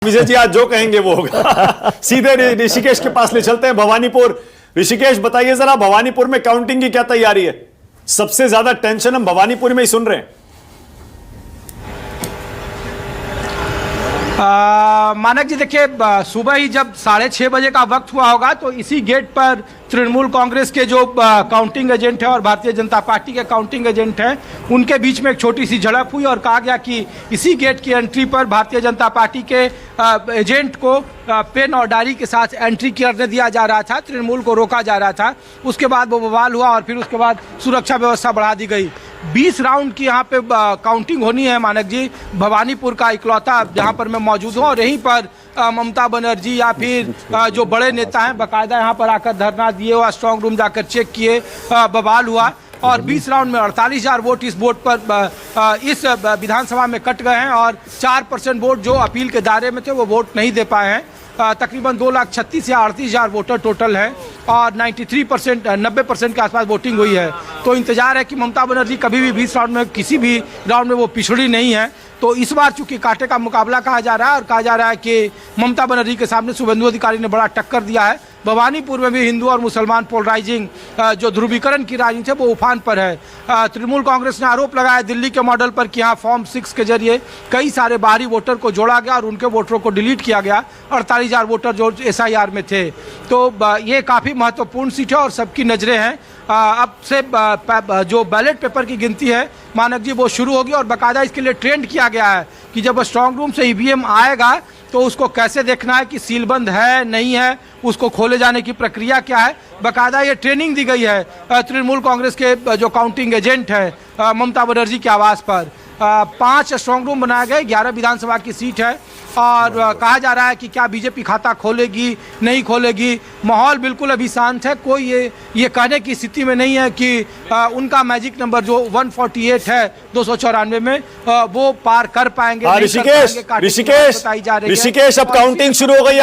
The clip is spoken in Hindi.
विजय जी आज जो कहेंगे वो होगा। सीधे ऋषिकेश के पास ले चलते हैं, भवानीपुर। ऋषिकेश बताइए जरा, भवानीपुर में काउंटिंग की क्या तैयारी है? सबसे ज्यादा टेंशन हम भवानीपुर में ही सुन रहे हैं। मानक जी देखिए, सुबह ही जब 6:30 बजे का वक्त हुआ होगा तो इसी गेट पर तृणमूल कांग्रेस के जो काउंटिंग एजेंट है और भारतीय जनता पार्टी के काउंटिंग एजेंट हैं, उनके बीच में एक छोटी सी झड़प हुई और कहा गया कि इसी गेट की एंट्री पर भारतीय जनता पार्टी के एजेंट को पेन और डायरी के साथ एंट्री करने दिया जा रहा था, तृणमूल को रोका जा रहा था। उसके बाद वो बवाल हुआ और फिर उसके बाद सुरक्षा व्यवस्था बढ़ा दी गई। 20 राउंड की यहाँ पे काउंटिंग होनी है मानक जी। भवानीपुर का इकलौता जहाँ पर मैं मौजूद हूँ और यहीं पर ममता बनर्जी या फिर जो बड़े नेता हैं बाकायदा यहाँ पर आकर धरना दिए और स्ट्रांग रूम जाकर चेक किए, बवाल हुआ और 20 राउंड में 48,000 वोट इस वोट पर इस विधानसभा में कट गए हैं और 4% वोट जो अपील के दायरे में थे वो वोट नहीं दे पाए हैं। तकरीबन 2,36,000 या 38,000 वोटर टोटल है और 90% के आसपास वोटिंग हुई है। तो इंतजार है कि ममता बनर्जी कभी भी 20 राउंड में किसी भी राउंड में वो पिछड़ी नहीं है। तो इस बार चूंकि कांटे का मुकाबला कहा जा रहा है और कहा जा रहा है कि ममता बनर्जी के सामने शुभेंदु अधिकारी ने बड़ा टक्कर दिया है। भवानीपुर में भी हिंदू और मुसलमान पोलराइजिंग जो ध्रुवीकरण की राजनीति है वो उफान पर है। तृणमूल कांग्रेस ने आरोप लगाया दिल्ली के मॉडल पर कि यहाँ फॉर्म 6 के जरिए कई सारे बाहरी वोटर को जोड़ा गया और उनके वोटरों को डिलीट किया गया। 48,000 वोटर जो SIR में थे। तो ये काफ़ी महत्वपूर्ण सीट है और सबकी नज़रें हैं। अब से जो बैलेट पेपर की गिनती है मानक जी वो शुरू होगी और बाकायदा इसके लिए ट्रेंड किया गया है कि जब स्ट्रांग रूम से EVM आएगा तो उसको कैसे देखना है कि सीलबंद है नहीं है, उसको खोले जाने की प्रक्रिया क्या है। बाकायदा ये ट्रेनिंग दी गई है तृणमूल कांग्रेस के जो काउंटिंग एजेंट है ममता बनर्जी के आवास पर। 5 स्ट्रांग रूम बनाए गए, 11 विधानसभा की सीट है और कहा जा रहा है कि क्या बीजेपी खाता खोलेगी नहीं खोलेगी। माहौल बिल्कुल अभी शांत है, कोई ये कहने की स्थिति में नहीं है कि उनका मैजिक नंबर जो 148 है 294 में वो पार कर पाएंगे। ऋषिकेश अब काउंटिंग शुरू हो गई।